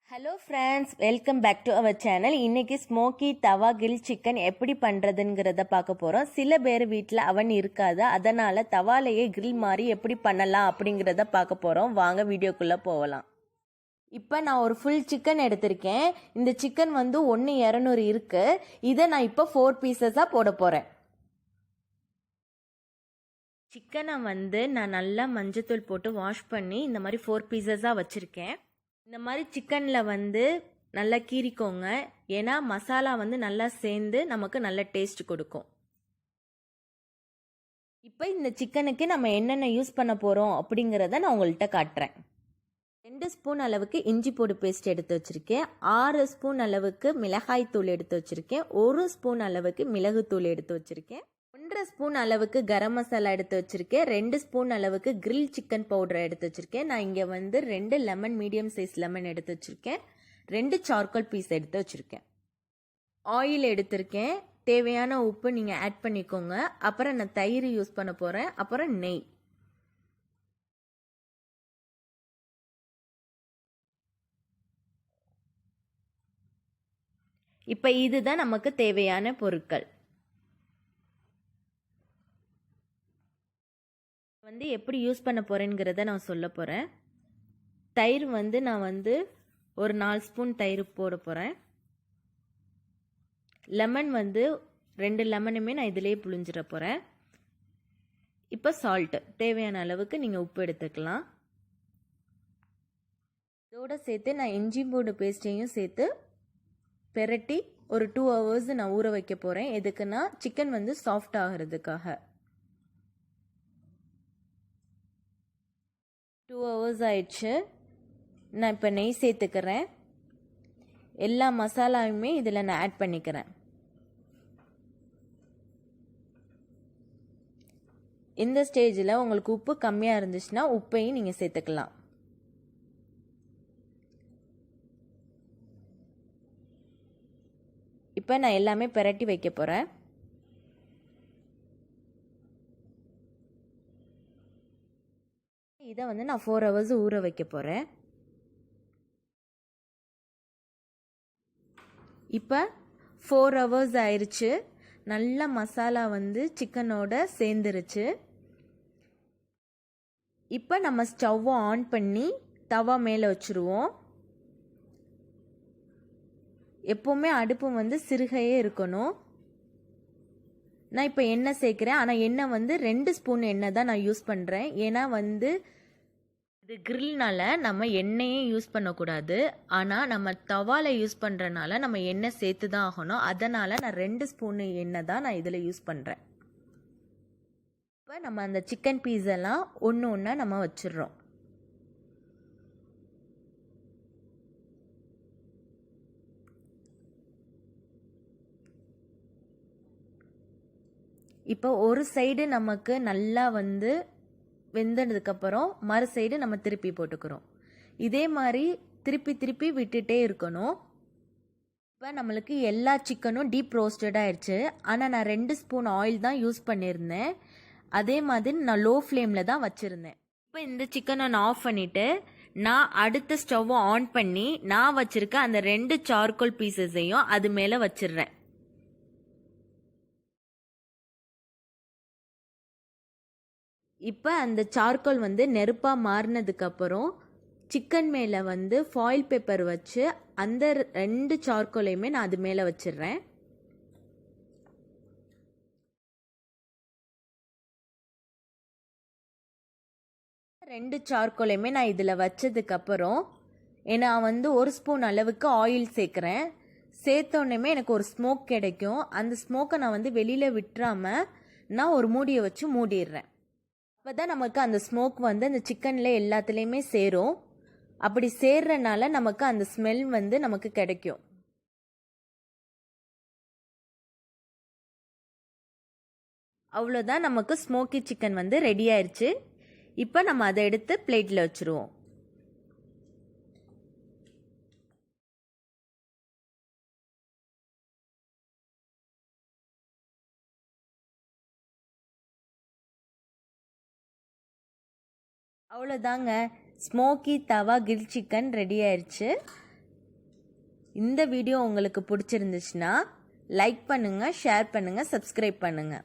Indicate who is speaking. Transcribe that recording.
Speaker 1: Hello friends, welcome back to our channel. இன்னைக்கு smoky tawa grill chicken எப்படி பண்ணுறதுங்கிறத பார்க்க போகிறோம். சில பேர் வீட்டில் அவன் இருக்காது, அதனால் தவாலையே கிரில் மாதிரி எப்படி பண்ணலாம் அப்படிங்கிறத பார்க்க போகிறோம். வாங்க வீடியோக்குள்ளே போகலாம். இப்போ நான் ஒரு ஃபுல் சிக்கன் எடுத்திருக்கேன். இந்த சிக்கன் 1,200 இருக்குது. இதை நான் இப்போ 4 பீசஸாக போட போகிறேன். சிக்கனை நான் நல்லா மஞ்சத்தூள் போட்டு வாஷ் பண்ணி இந்த மாதிரி 4 பீசஸாக வச்சுருக்கேன். இந்த மாதிரி சிக்கனில் நல்லா கீறிக்கோங்க, ஏன்னா மசாலா நல்லா சேர்ந்து நமக்கு நல்ல டேஸ்ட் கொடுக்கும். இப்போ இந்த சிக்கனுக்கு நம்ம என்னென்ன யூஸ் பண்ண போகிறோம் அப்படிங்கிறத நான் உங்கள்கிட்ட காட்டுறேன். 2 ஸ்பூன் அளவுக்கு இஞ்சி பூண்டு பேஸ்ட் எடுத்து வச்சுருக்கேன். 6 ஸ்பூன் அளவுக்கு மிளகாய் தூள் எடுத்து வச்சுருக்கேன். 1 ஸ்பூன் அளவுக்கு மிளகுத்தூள் எடுத்து வச்சுருக்கேன். 1.5 ஸ்பூன் அளவுக்கு கரம் மசாலா எடுத்து வச்சுருக்கேன். 2 ஸ்பூன் அளவுக்கு கிரில் சிக்கன் பவுடர் எடுத்து வச்சுருக்கேன். நான் இங்கே 2 லெமன், மீடியம் சைஸ் லெமன் எடுத்து வச்சுருக்கேன். 2 சார்கோல் பீஸ் எடுத்து வச்சுருக்கேன். ஆயில் எடுத்திருக்கேன். தேவையான உப்பு நீங்கள் ஆட் பண்ணிக்கோங்க. அப்புறம் நான் தயிர் யூஸ் பண்ண போகிறேன். அப்புறம் நெய். இப்போ இதுதான் நமக்கு தேவையான பொருட்கள். எப்படி யூஸ் பண்ண போகிறேங்கிறத நான் சொல்ல போகிறேன். தயிர் நான் ஒரு 4 ஸ்பூன் தயிர் போட போகிறேன். லெமன் 2 லெமனுமே நான் இதிலேயே புழிஞ்சிட போகிறேன். இப்போ சால்ட்டு தேவையான அளவுக்கு நீங்கள் உப்பு எடுத்துக்கலாம். இதோடு சேர்த்து நான் இஞ்சி பூண்டு பேஸ்ட்டையும் சேர்த்து பெரட்டி ஒரு 2 ஹவர்ஸ் நான் ஊற வைக்க போகிறேன். எதுக்குன்னா சிக்கன் சாஃப்ட் ஆகிறதுக்காக. 2 ஹவர்ஸ் ஆயிடுச்சு. நான் இப்போ நெய் சேர்த்துக்கிறேன். எல்லா மசாலாவுமே இதில் நான் ஆட் பண்ணிக்கிறேன். இந்த ஸ்டேஜில் உங்களுக்கு உப்பு கம்மியாக இருந்துச்சுன்னா உப்பையும் நீங்கள் சேர்த்துக்கலாம். இப்போ நான் எல்லாமே பிரட்டி வைக்க போகிறேன். இதை நான் 4 ஹவர்ஸ் ஊற வைக்க போகிறேன். இப்போ 4 ஹவர்ஸ் ஆயிடுச்சு. நல்ல மசாலா சிக்கனோட சேர்ந்துருச்சு. இப்போ நம்ம ஸ்டவ்வை ஆன் பண்ணி தவா மேலே வச்சுருவோம். எப்போவுமே அடுப்பு சிறுகையே இருக்கணும். நான் இப்போ எண்ணெய் சேர்க்குறேன். ஆனால் எண்ணெய் 2 ஸ்பூன் எண்ணெய் தான் நான் யூஸ் பண்ணுறேன். ஏன்னா இது கிரில்னால நம்ம எண்ணெயே யூஸ் பண்ணக்கூடாது. ஆனால் நம்ம தவால யூஸ் பண்ணுறனால நம்ம எண்ணெய் சேர்த்து தான் ஆகணும். அதனால் நான் 2 ஸ்பூன் எண்ணெய் தான் நான் இதில் யூஸ் பண்ணுறேன். இப்போ நம்ம அந்த சிக்கன் பீஸெல்லாம் ஒன்று ஒன்றா நம்ம வச்சிடுறோம். இப்போ ஒரு சைடு நமக்கு நல்லா வெந்ததுக்கப்புறம் மறு சைடு நம்ம திருப்பி போட்டுக்கிறோம். இதே மாதிரி திருப்பி திருப்பி விட்டுட்டே இருக்கணும். இப்போ நம்மளுக்கு எல்லா சிக்கனும் டீப் ரோஸ்டட் ஆயிடுச்சு. ஆனால் நான் 2 ஸ்பூன் ஆயில் தான் யூஸ் பண்ணியிருந்தேன். அதே மாதிரி நான் லோ ஃப்ளேமில் தான் வச்சுருந்தேன். இப்போ இந்த சிக்கனை நான் ஆஃப் பண்ணிவிட்டு நான் அடுத்த ஸ்டவ்வை ஆன் பண்ணி நான் வச்சுருக்க அந்த 2 சார்கோல் பீசஸையும் அது மேலே வச்சிடுறேன். இப்போ அந்த சார்கோல் நெருப்பாக மாறினதுக்கப்புறம் சிக்கன் மேலே ஃபாயில் பேப்பர் வச்சு அந்த 2 சார்கோலையுமே நான் அது மேலே வச்சிடுறேன். ரெண்டு சார்கோலையுமே நான் இதில் வச்சதுக்கப்புறம் நான் 1 ஸ்பூன் அளவுக்கு ஆயில் சேர்க்குறேன். சேர்த்தோன்னே எனக்கு ஒரு ஸ்மோக் கிடைக்கும். அந்த ஸ்மோக்கை நான் வெளியில் விட்டுறாமல் நான் ஒரு மூடியை வச்சு மூடிடுறேன். அப்போ தான் நமக்கு அந்த ஸ்மோக் அந்த சிக்கனில் எல்லாத்துலேயுமே சேரும். அப்படி சேர்றனால நமக்கு அந்த ஸ்மெல் நமக்கு கிடைக்கும். அவ்வளோதான், நமக்கு ஸ்மோக்கி சிக்கன் ரெடி ஆயிடுச்சு. இப்போ நம்ம அதை எடுத்து பிளேட்டில் வச்சுருவோம். அவ்வளோதாங்க, ஸ்மோக்கி தவா கிரில் சிக்கன் ரெடி ஆயிடுச்சு. இந்த வீடியோ உங்களுக்கு பிடிச்சிருந்துச்சுன்னா லைக் பண்ணுங்கள், ஷேர் பண்ணுங்கள், சப்ஸ்கிரைப் பண்ணுங்கள்.